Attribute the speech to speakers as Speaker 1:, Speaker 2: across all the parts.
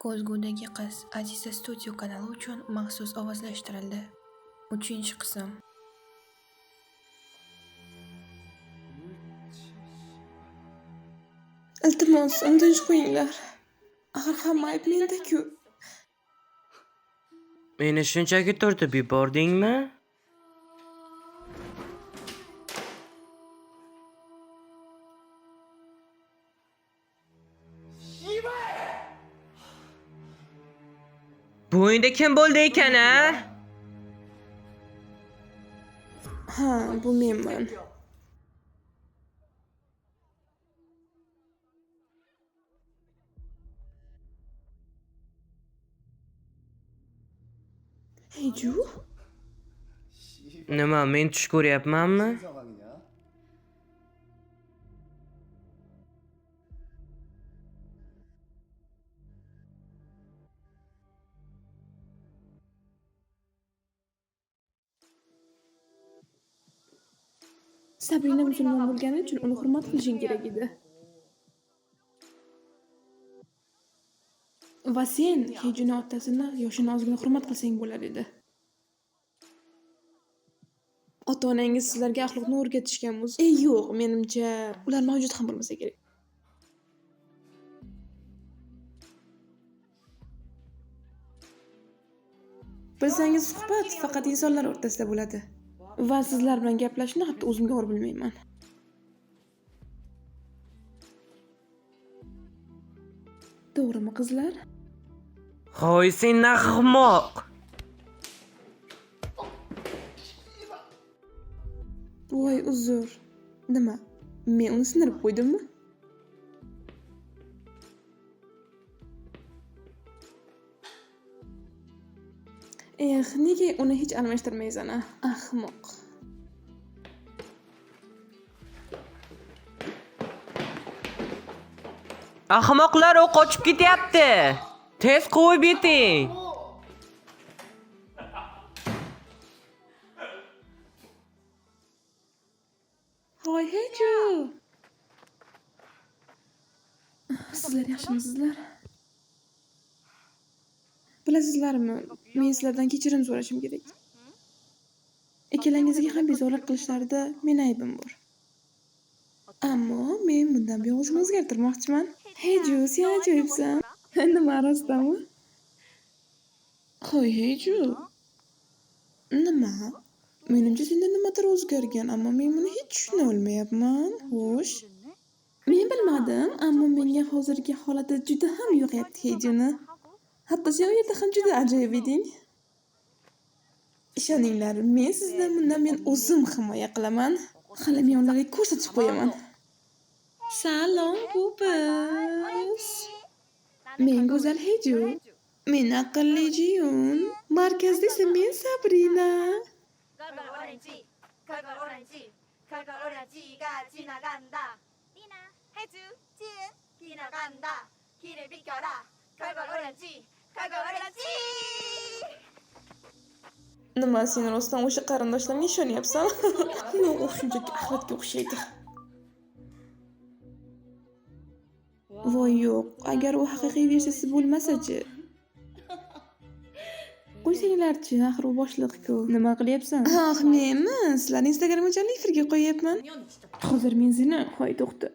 Speaker 1: Ko'zgudagi qiz Aziza Studio kanali uchun maxsus ovozlashtirildi. 3-qism.
Speaker 2: Iltimos, tinch qo'yinglar. Axir hamma ayb menda-ku.
Speaker 3: Meni shunchaki turtib yubordingmi? Bu uyda kim bo'ldi ekan, a?
Speaker 2: Ha, bu menman. Hey, Ju.
Speaker 3: Nima, men tush ko'ryapmanmi?
Speaker 2: Sabrina musulmon bo'lgani uchun uni hurmat qilishing kerak edi. Va sen Hejuni otasini yoshini ozgina hurmat qilsang bo'lar edi. Ota-onangiz sizlarga axloqni o'rgatishganmiz. Yo'q, menimcha ular mavjud ham bo'lmasa kerak. Bilsangiz, suhbat faqat insonlar o'rtasida bo'ladi. Va sizlar bilan gaplashishni hatto o'zimga o'rib bilmayman. To'g'rimi, qizlar?
Speaker 3: Hoy, sen ahmoq!
Speaker 2: Voy, uzr. Nima? Men uni sindirib qo'ydimmi? Nega uni hech almashtirmaysan, ahmoq.
Speaker 3: Ahmoqlar u qochib ketyapti. Tez qo'yib yeting.
Speaker 2: Voy, Heju. Sizlar yaxshimisizlar? Bilasizlarmi, men sizlardan kechirim so'rashim kerak. Ikkalangizga ham bezovrak qilishlarida men aybim bor. Ammo men bundan buyon o'zimni o'zgartirmoqchiman. Heju, sen ajoyibsan. Nima, rostdanmi? Hoy, Heju. Nima? Menimcha senda nimadir o'zgargan, ammo men buni hech tushuna olmayapman. Xo'sh. Men bilmadim, ammo menga hozirgi holati juda ham yoqyapti Hejuni. Hatto sen u yerda ham juda ajoyib eding. Ishoninglar, men sizdan bundan men o'zim himoya qilaman. Hali men ularga ko'rsatib qo'yaman. Salom, Pupus. Men go'zal Heju. Men aqlli Jiyun. Markazda esa men Sabrina. Nima, sen rostdan o'sha qarindoshlarimga ishonyapsan? Yo'q, u shunchaki axlatga o'xshaydi. Voy, yo'q, agar u haqiqiy versiyasi bo'lmasa-chi? Qo'ysanglarchi, axir u boshliq-ku. Nima qilyapsan? Menmi? Sizlarning Instagram uchun efirga qo'yyapman. Hozir men seni, hoy to'xta.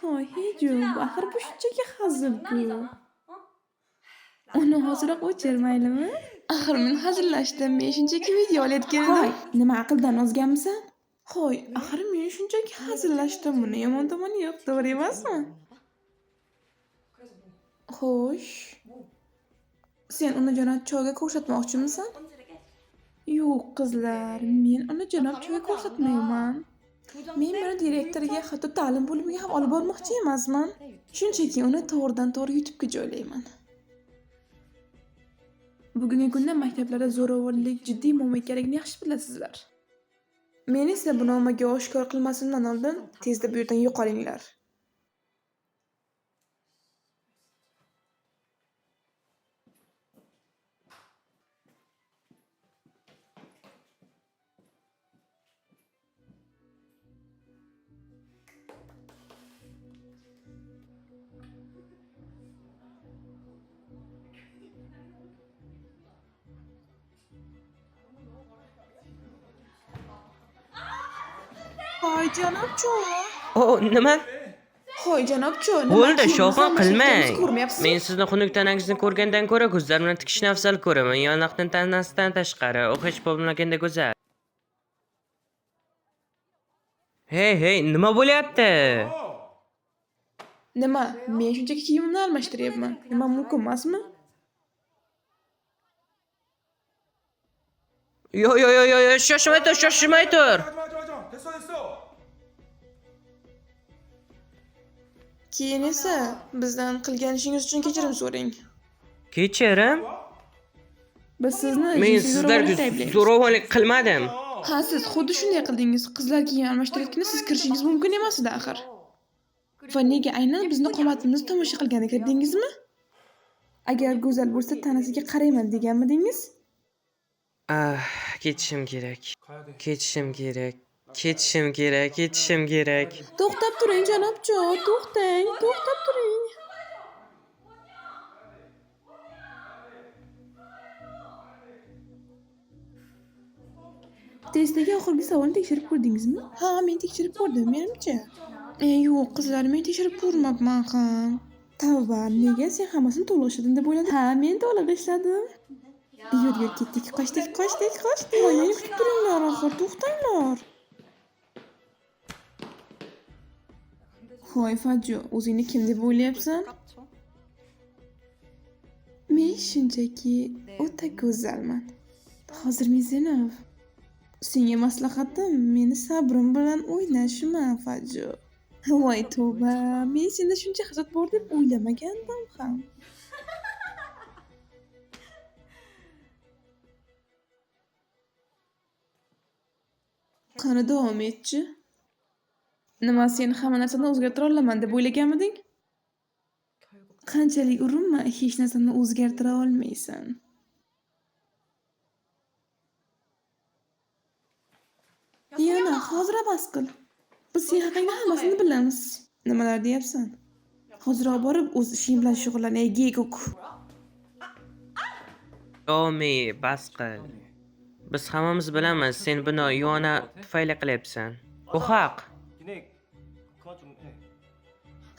Speaker 2: Hoy, Heju, axir bu shunchaki hazil-ku. Uni hoziroq o'chir, maylimi? Axir men hazillashdim, men shunchaki video olayotgan edim. Nima, aqldan ozganmisan? Hoy, axir men shunchaki hazillashdim, buni yomon tomoni yo'q, to'g'ri emasmi? Xo'sh. Sen Onajonob choyga ko'rsatmoqchimisan? Yo'q, qizlar, men Onajonob choyga ko'rsatmayman. Men buni direktoriga, hatto ta'lim bo'limiga ham olib bormoqchi emasman. Shunchaki uni to'g'ridan-to'g'ri YouTube'ga joylayman. Bugungi kunda maktablarda zo'ravonlik jiddiy muammo ekanligini yaxshi bilasizlar. Men esa buni ommaga oshkor qilmasimdan oldin tezda bu yerdan yo'qolinglar. Hoy janobcho.
Speaker 3: O, nima?
Speaker 2: Hoy janobcho.
Speaker 3: Bo'ldi, shovqin qilmang.
Speaker 2: Ko'rmayapsizmi?
Speaker 3: Men sizni xunuk tanangizni ko'rgandan ko'ra ko'zlar bilan tikishni afzal ko'raman. Yonoqdan tanasidan tashqari, u hech bo'lmaganda go'zal. Hey, nima bo'lyapti?
Speaker 2: Nima? Men shunchaki kiyimimni almashtiryapman. Nima mumkin emasmi?
Speaker 3: Yo, shoshmay tur.
Speaker 2: Keyin esa bizdan qilgan ishingiz uchun kechirim so'rang.
Speaker 3: Kechirim?
Speaker 2: Biz sizni
Speaker 3: Men
Speaker 2: jinsiy
Speaker 3: sizlarga
Speaker 2: zo'ravonlikda ayblaymiz.
Speaker 3: zo'ravonlik qilmadim.
Speaker 2: Ha, siz xuddi shunday qildingiz. Qizlar kiyim almashtirayotganda siz kirishingiz mumkin emas edi axir. Va nega aynan bizni qomatimizni tomosha qilgani kirdingizmi? Agar go'zal bo'lsa tanasiga qarayman deganmidingiz?
Speaker 3: Ketishim kerak.
Speaker 2: To'xtab turing janobcho, to'xtang, to'xtab turing. Testdagi oxirgi savolni tekshirib ko'rdingizmi? Ha, men tekshirib ko'rdim, menimcha. Yo'q, qizlar, men tekshirib ko'rmabman ham. Tavba, nega sen hammasini to'liq ishlading deb o'yladim? Ha, men to'liq ishladim. Yur, ketdik, qochdik. Voy, meni kutib turinglar, oxir, to'xtanglar. Hoy, Fajjo, o'zingni kim deb o'ylayapsan? Men shunchaki o'ta go'zalman. Hozir men Zaynab. Senga maslahatim, meni sabrim bilan o'ynashma, Fajjo. Voy tavba, men senda shuncha hasad bor deb o'ylamagandim ham. Qani davom etchi. Nima, sen hamma narsani o'zgartira olaman deb o'ylaganmiding? Qanchalik urinma, hech narsani o'zgartira olmaysan. Yana, hozir bas qil. Biz sen haqingda hammasini bilamiz. Nimalar deyapsan? Hozirroq borib o'z ishing bilan shug'ullan, ey Geguk.
Speaker 3: Yomi, bas qil. Biz hammamiz bilamiz, sen buni Yona tufayli qilyapsan. Bu haq.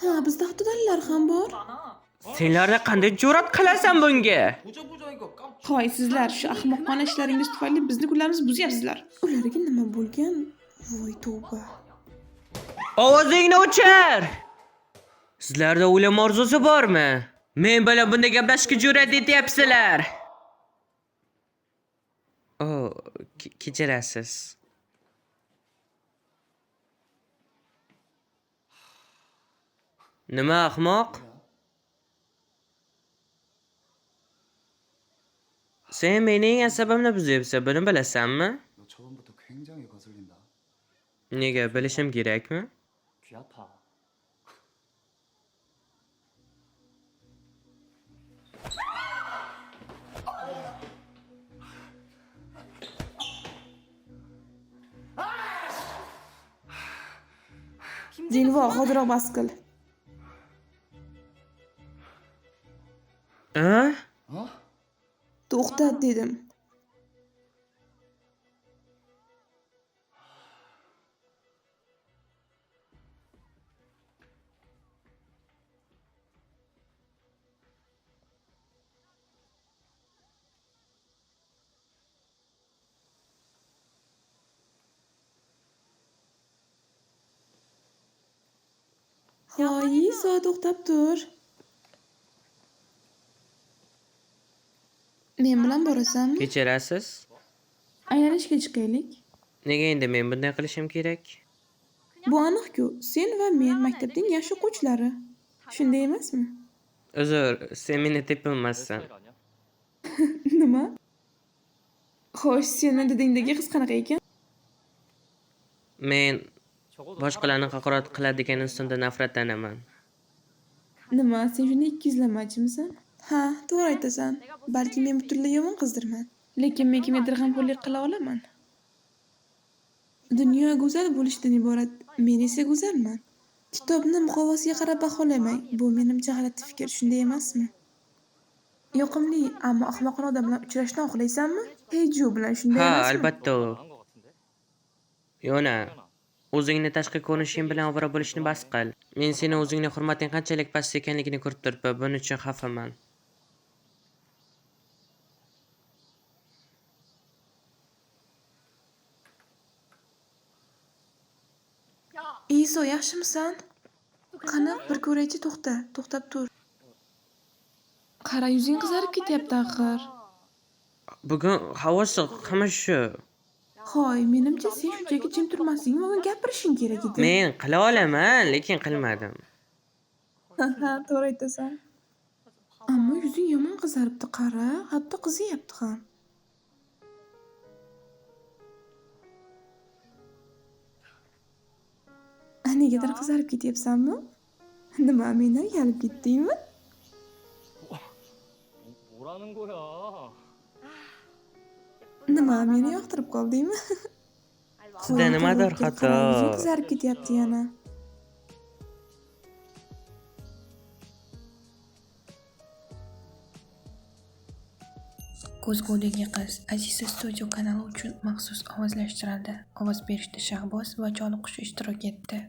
Speaker 2: Ha, bizda hatto dalillar ham bor.
Speaker 3: Senlarda qanday jur'at qilasan bunga?
Speaker 2: Hoy, sizlar shu ahmoqona ishlaringiz tufayli bizni kunlarimizni buzyapsizlar. Ularga nima bo'lgan? Voy tavba.
Speaker 3: Ovozingni o'chir. Sizlarda o'lim orzusi bormi? Men bilan bunday gaplashishga jur'at etyapsizlar. Kechirasiz. Nima ahmoq? Sen mening asabimni buzyapsan, buni bilasanmi?
Speaker 4: 너 저번부터 굉장히 거슬린다.
Speaker 3: Nega bilishim kerakmi?
Speaker 4: 귀 아파.
Speaker 2: Jinvo, hozirroq bas qil.
Speaker 4: 어?
Speaker 2: To'xtat dedim. Hoy, Iso, to'xtab tur. Men bilan borasanmi?
Speaker 3: Kechirasiz?
Speaker 2: Aylanishga chiqaylik.
Speaker 3: Nega endi men bunday qilishim kerak?
Speaker 2: Bu aniq-ku, sen va men maktabning yosh o'quvchilari. Shunday emasmi?
Speaker 3: Uzr, sen meni tepilmassan.
Speaker 2: Nima? Xo'sh, seni didingdagi his qanaqa ekan?
Speaker 3: Men boshqalarni haqorat qiladigan insondan nafratlanaman.
Speaker 2: Nima, sen shunday ikkiyuzlamachimisan? Ha, to'g'ri aytasan. Balki men butunlay yomon qizdirman. Lekin men kimgadir g'amxo'rlik qila olaman. Dunyo go'zal bo'lishdan iborat. Men esa go'zalman. Kitobni muqovasiga qarab baholamang. Bu menimcha g'alati fikr, shunday emasmi? Yoqimli, ammo ahmoqona odam bilan uchrashni xohlaysanmi? Heju bilan shunday
Speaker 3: Ha,
Speaker 2: emasmi?
Speaker 3: albatta. Yona, O'zingni tashqi ko'rinishing bilan ovora bo'lishni bas qil. Men seni o'zingning hurmating qanchalik past ekanligini ko'rib turibman. Buning uchun xafaman.
Speaker 2: Iso, yaxshimisan? Qani, bir ko'raychi, to'xtab tur. Qara, yuzing qizarib ketyapti axir.
Speaker 3: Bugun havo issiq, hamma shu.
Speaker 2: Hoy, menimcha sen shunchaki jim turmasing va gapirishing kerak edi.
Speaker 3: Men qila olaman, lekin qilmadim.
Speaker 2: Ha, to'g'ri aytasan. Ammo yuzing yomon qizaribdi, qara, hatto qiziyapti ham. Negadir qizarib ketyapsanmi? Nima, mendan uyalib ketdingmi?
Speaker 5: 뭐라는 거야?
Speaker 2: Nima, meni yoqtirib qoldingmi?
Speaker 3: Sizda nimadir xato.
Speaker 2: Yuzing qizarib ketyapti yana.
Speaker 1: Ko'zgudagi qiz Aziza Studio kanali uchun maxsus ovozlashtirildi. Ovoz berishda Shahboz va Joliqush ishtirok etdi.